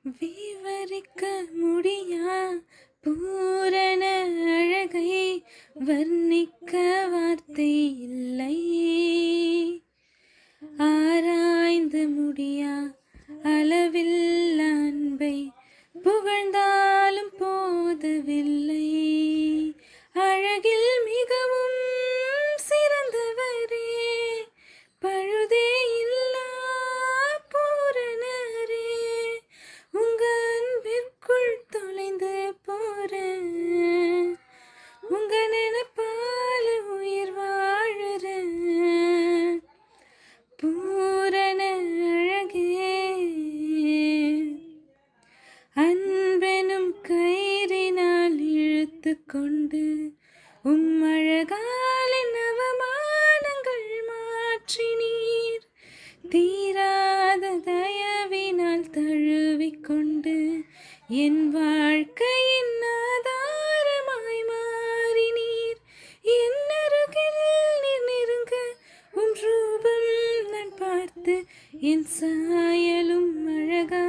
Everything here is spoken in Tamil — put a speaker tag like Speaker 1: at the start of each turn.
Speaker 1: விவரிக்க முடியா பூரண அழகை வர்ணிக்க வார்த்தை இல்லை. ஆராய்ந்து முடியா அளவில் அன்பை புகழ்ந்தாலும் போதவில்லை. அழகில் மிகவும் சிறந்தவரே, பழுதே இல்லா பூரணரே, உங்க அன்பிற்குள் தொலைந்து போற உங்க நினைப்பால உயிர் வாழுற பூரண அழகே. அன்பெனும் கயிறினால் இழுத்து கொண்டு அழகாலின் அவமானங்கள் மாற்றினீர். தீராத தயவினால் தழுவிக்கொண்டு என் வாழ்க்கையின் ஆதாரமாய் மாறினீர். என் அருகில் நீர் நெருங்க உன் ரூபம் நான் பார்த்து என் சாயலும் அழகா